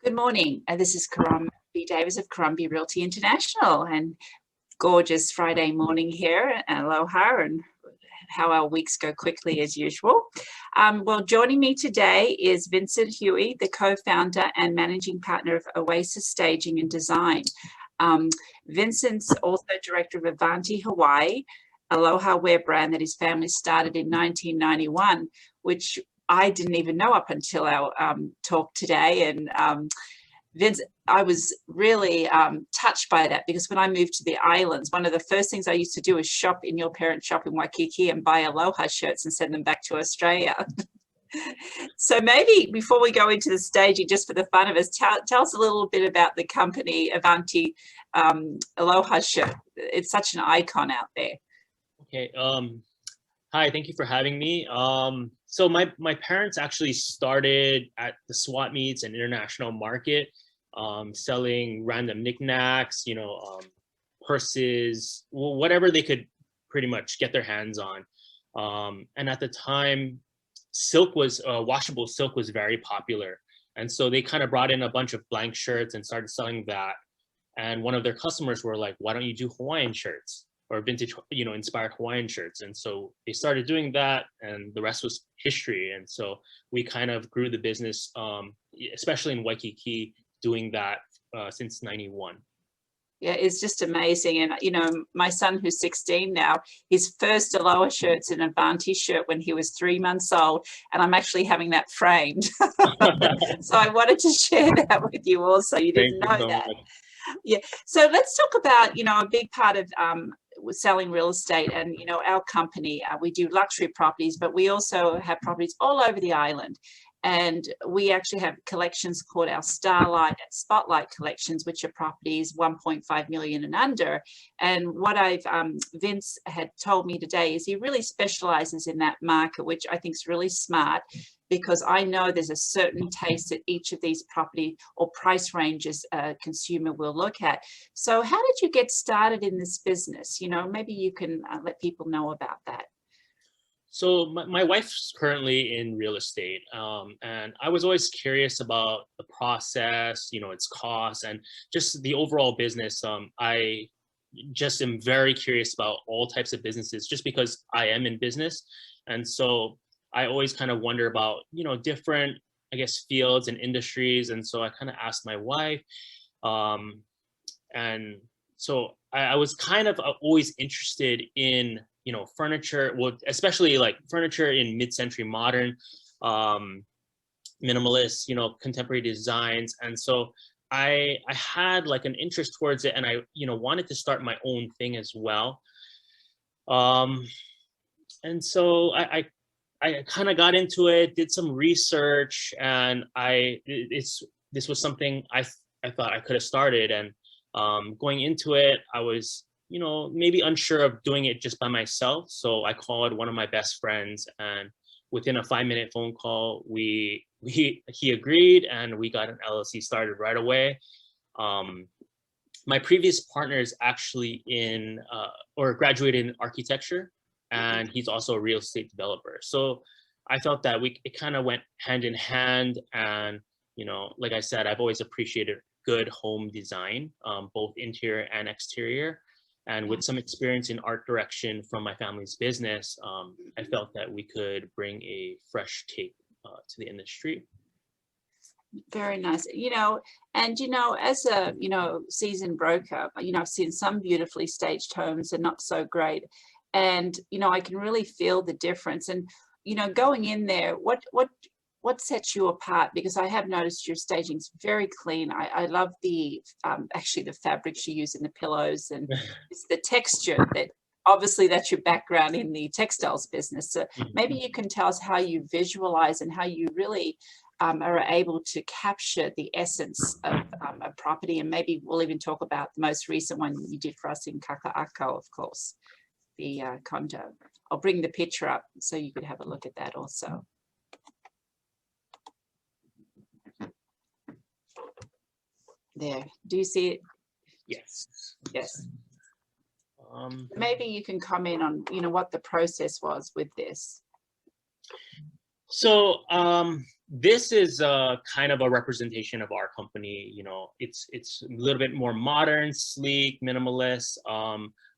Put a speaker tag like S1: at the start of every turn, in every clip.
S1: Good morning. This is Caron B. Davis of Caron B. Realty International, and gorgeous Friday morning here. Aloha, and how our weeks go quickly as usual. Well, joining me today is Vincent Hui, the co-founder and managing partner of Oasis Staging and Design. Vincent's also director of Avanti Hawaii, Aloha wear brand that his family started in 1991, which I didn't even know up until our talk today. And Vince, I was really touched by that, because when I moved to the islands, one of the first things I used to do is shop in your parents' shop in Waikiki and buy Aloha shirts and send them back to Australia. So maybe before we go into the staging, just for the fun of us, tell us a little bit about the company Avanti Aloha shirt. It's such an icon out there.
S2: Okay. Hi, thank you for having me. So my parents actually started at the swap meets and international market, selling random knickknacks, purses, whatever they could pretty much get their hands on. And at the time, washable silk was very popular. And so they kind of brought in a bunch of blank shirts and started selling that. And one of their customers were like, why don't you do Hawaiian shirts? Or vintage, inspired Hawaiian shirts. And so they started doing that, and the rest was history. And so we kind of grew the business, especially in Waikiki, doing that since '91.
S1: Yeah, it's just amazing. And, my son, who's 16 now, his first Aloha shirt's an Avanti shirt when he was 3 months old. And I'm actually having that framed. So I wanted to share that with you also. You didn't know that. Yeah. So let's talk about, a big part of selling real estate, and our company, we do luxury properties, but we also have properties all over the island, and we actually have collections called our Starlight and Spotlight collections, which are properties 1.5 million and under. And what Vince had told me today is he really specializes in that market, which I think is really smart, because I know there's a certain taste that each of these property or price ranges a consumer will look at. So how did you get started in this business? Maybe you can let people know about that.
S2: So my wife's currently in real estate, and I was always curious about the process, its costs, and just the overall business. I just am very curious about all types of businesses, just because I am in business. And so I always kind of wonder about, different, fields and industries. And so I kind of asked my wife, and so I was kind of always interested in, furniture, well, especially like furniture in mid-century modern, minimalist, contemporary designs. And so I had like an interest towards it, and I, wanted to start my own thing as well. And so I kind of got into it, did some research, and this was something I thought I could have started. And going into it, I was, maybe unsure of doing it just by myself. So I called one of my best friends, and within a 5-minute phone call, he agreed, and we got an LLC started right away. My previous partner is actually graduated in architecture, and he's also a real estate developer. So I felt that it kind of went hand in hand. And, like I said, I've always appreciated good home design, both interior and exterior. And with some experience in art direction from my family's business, I felt that we could bring a fresh take to the industry.
S1: Very nice. As a, seasoned broker, I've seen some beautifully staged homes and not so great. And, I can really feel the difference. And, going in there, what sets you apart? Because I have noticed your staging's very clean. I love actually the fabrics you use in the pillows, and it's the texture that, obviously that's your background in the textiles business. So maybe you can tell us how you visualize and how you really are able to capture the essence of a property. And maybe we'll even talk about the most recent one you did for us in Kaka'ako, of course, the condo. I'll bring the picture up so you could have a look at that also. There, do you see it?
S2: Yes.
S1: Yes. Maybe you can comment on, what the process was with this.
S2: So This is kind of a representation of our company. You know, it's a little bit more modern, sleek, minimalist.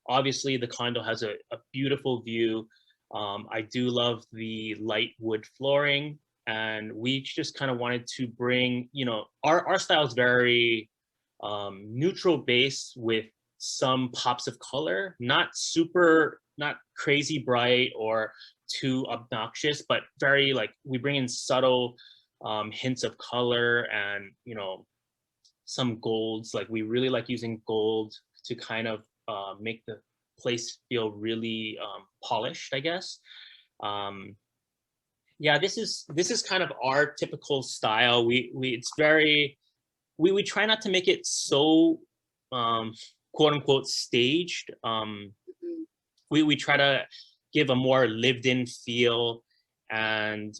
S2: Obviously, the condo has a beautiful view. I do love the light wood flooring, and we just kind of wanted to bring, you know, our style is very neutral base with some pops of color, not crazy bright or too obnoxious, but very like we bring in subtle hints of color and, you know, some golds. Like we really like using gold to kind of make the place feel really polished, I guess. Um, yeah, this is kind of our typical style. It's very we try not to make it so quote unquote staged.
S1: Mhm.
S2: We try to give a more lived in feel, and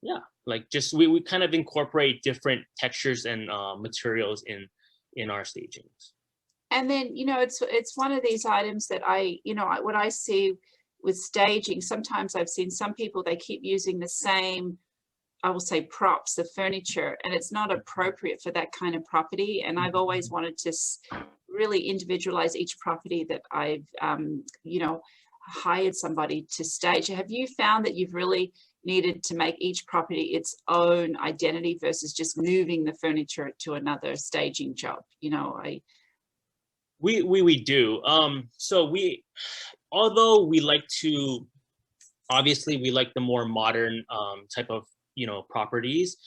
S2: yeah, like just we kind of incorporate different textures and materials in our stagings.
S1: And then, you know, it's one of these items that what I see with staging, sometimes I've seen some people, they keep using the same, I will say, props, the furniture, and it's not appropriate for that kind of property. And I've always wanted to really individualize each property that I've, hired somebody to stage. Have you found that you've really needed to make each property its own identity versus just moving the furniture to another staging job? You know,
S2: We do. So we, although we like to, obviously we like the more modern type of, you know, properties.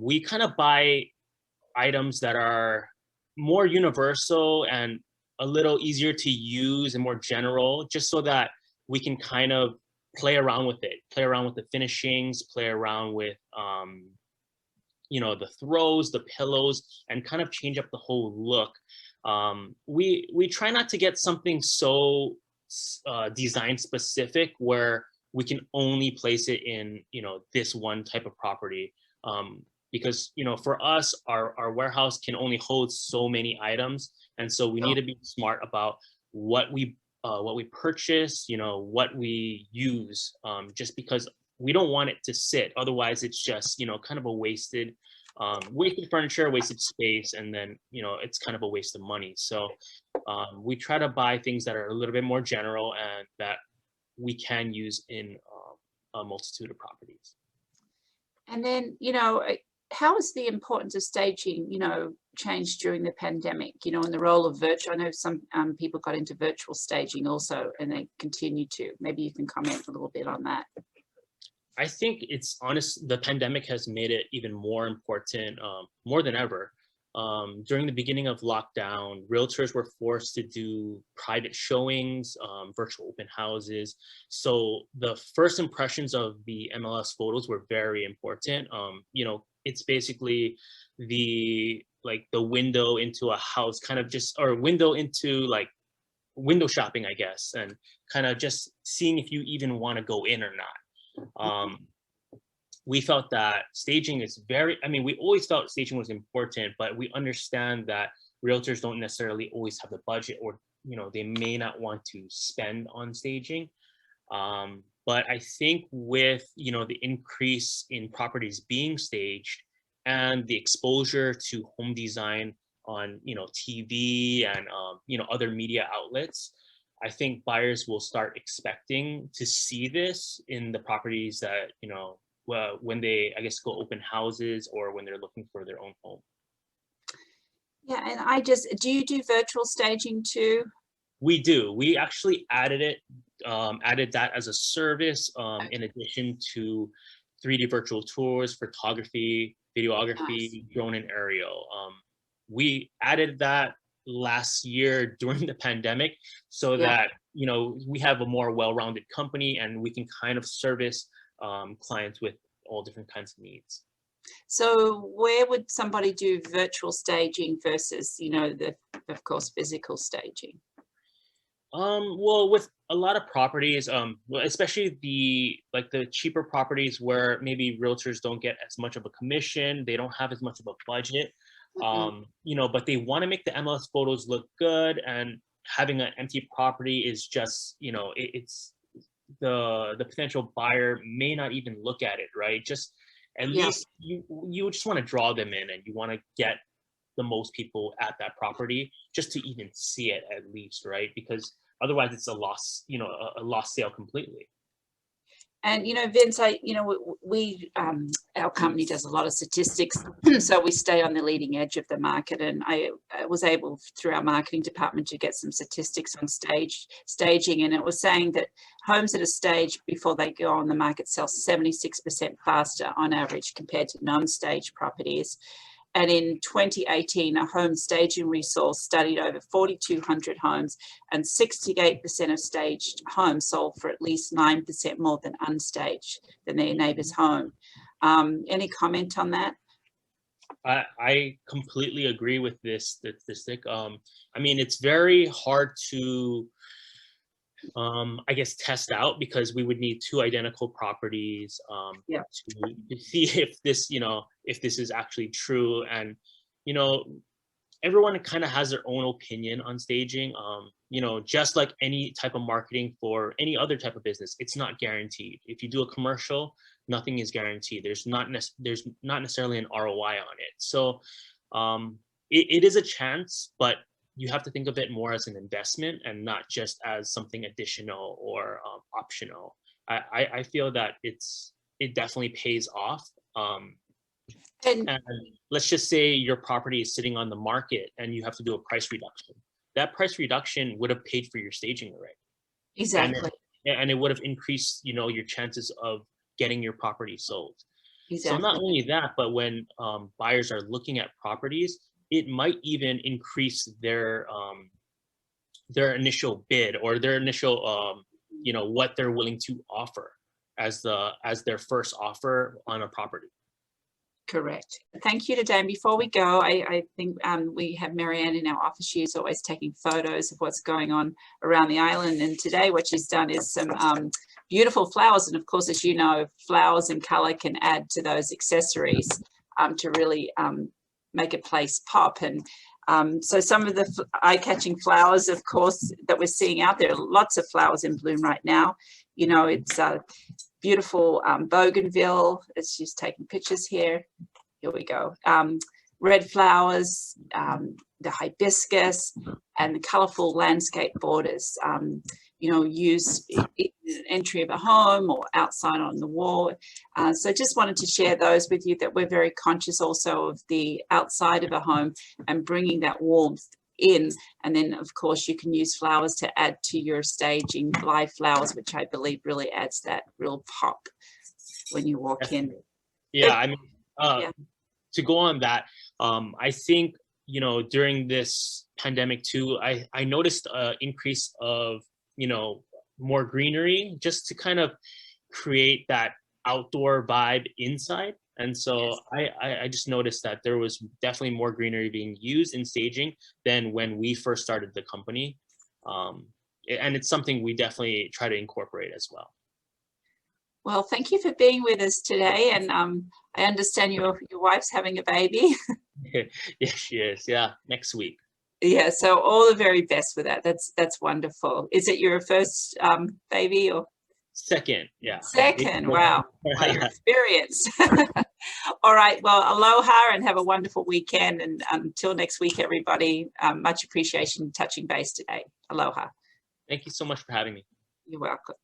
S2: We kind of buy items that are more universal and a little easier to use and more general, just so that we can kind of play around with it, play around with the finishings, play around with you know, the throws, the pillows, and kind of change up the whole look. We try not to get something so design specific where we can only place it in, you know, this one type of property. Because, you know, for us, our warehouse can only hold so many items, and so we need to be smart about what we purchase, you know, what we use, just because we don't want it to sit. Otherwise, it's just, you know, kind of a wasted furniture, wasted space, and then, you know, it's kind of a waste of money. So we try to buy things that are a little bit more general and that we can use in a multitude of properties.
S1: and then, you know, how has the importance of staging, you know, changed during the pandemic, you know, and the role of virtual? I know some people got into virtual staging also, and they continue to. Maybe you can comment a little bit on that.
S2: I think it's honest. The pandemic has made it even more important, more than ever. During the beginning of lockdown, realtors were forced to do private showings, virtual open houses. So the first impressions of the MLS photos were very important. You know, it's basically the window into a house, kind of just, or window into like window shopping, I guess, and kind of just seeing if you even want to go in or not. We felt that staging is I mean, we always felt staging was important, but we understand that realtors don't necessarily always have the budget, or, you know, they may not want to spend on staging. But I think with, you know, the increase in properties being staged and the exposure to home design on, you know, TV and, you know, other media outlets, I think buyers will start expecting to see this in the properties that, you know, when they, I guess, go open houses or when they're looking for their own home.
S1: Yeah, and do you do virtual staging too?
S2: We do. We actually added that as a service, in addition to 3D virtual tours, photography,
S1: Nice.
S2: videography, drone and aerial. We added that last year during the pandemic, so
S1: Yeah.
S2: that, you know, we have a more well-rounded company and we can kind of service clients with all different kinds of needs.
S1: So where would somebody do virtual staging versus, you know, of course, physical staging?
S2: Well, with a lot of properties, well, especially the cheaper properties where maybe realtors don't get as much of a commission, they don't have as much of a budget,
S1: Mhm.
S2: you know, but they want to make the MLS photos look good, and having an empty property is just, you know, the potential buyer may not even look at it, right? Just at
S1: Yeah.
S2: least you just want to draw them in, and you want to get the most people at that property just to even see it at least, right? Because otherwise it's a loss, a lost sale completely.
S1: And, Vince, our company does a lot of statistics, so we stay on the leading edge of the market. And I was able, through our marketing department, to get some statistics on staging. And it was saying that homes that are staged before they go on the market sell 76% faster on average compared to non-staged properties. And in 2018, a home staging resource studied over 4,200 homes, and 68% of staged homes sold for at least 9% more than unstaged than their neighbor's home. Any comment on that?
S2: I completely agree with this statistic. I mean, it's very hard to, I guess, test out, because we would need two identical properties to see if this, if this is actually true. And, everyone kind of has their own opinion on staging. Just like any type of marketing for any other type of business, it's not guaranteed. If you do a commercial, nothing is guaranteed. There's not necessarily an ROI on it. So it is a chance, but you have to think of it more as an investment and not just as something additional or optional. I feel that it definitely pays off. And let's just say your property is sitting on the market and you have to do a price reduction. That price reduction would have paid for your staging already.
S1: Exactly.
S2: And it would have increased, your chances of getting your property sold.
S1: Exactly.
S2: So not only that, but when buyers are looking at properties, it might even increase their initial bid, or their initial what they're willing to offer as their first offer on a property.
S1: Correct. Thank you today. And before we go, I think we have Marianne in our office. She's always taking photos of what's going on around the island. And today what she's done is some beautiful flowers. And of course, as you know, flowers and color can add to those accessories to really make a place pop. And so some of the eye-catching flowers, of course, that we're seeing out there, lots of flowers in bloom right now. It's beautiful bougainville, as she's taking pictures here. Here we go. Red flowers, the hibiscus, and the colorful landscape borders. Use in the entry of a home or outside on the wall. So just wanted to share those with you, that we're very conscious also of the outside of a home and bringing that warmth in. And then of course you can use flowers to add to your staging, live flowers, which I believe really adds that real pop when you walk in.
S2: Yeah, I mean, to go on that, I think, during this pandemic too, I noticed an increase of, more greenery, just to kind of create that outdoor vibe inside. And so I just noticed that there was definitely more greenery being used in staging than when we first started the company. And it's something we definitely try to incorporate as well.
S1: Well, thank you for being with us today. And I understand your wife's having a baby.
S2: Yes, she is. Yeah, next week.
S1: Yeah, so all the very best with that. That's wonderful. Is it your first baby or?
S2: Second, yeah.
S1: Second, wow. Well, you're experienced. All right, well, aloha and have a wonderful weekend. And until next week, everybody, much appreciation touching base today. Aloha.
S2: Thank you so much for having me.
S1: You're welcome.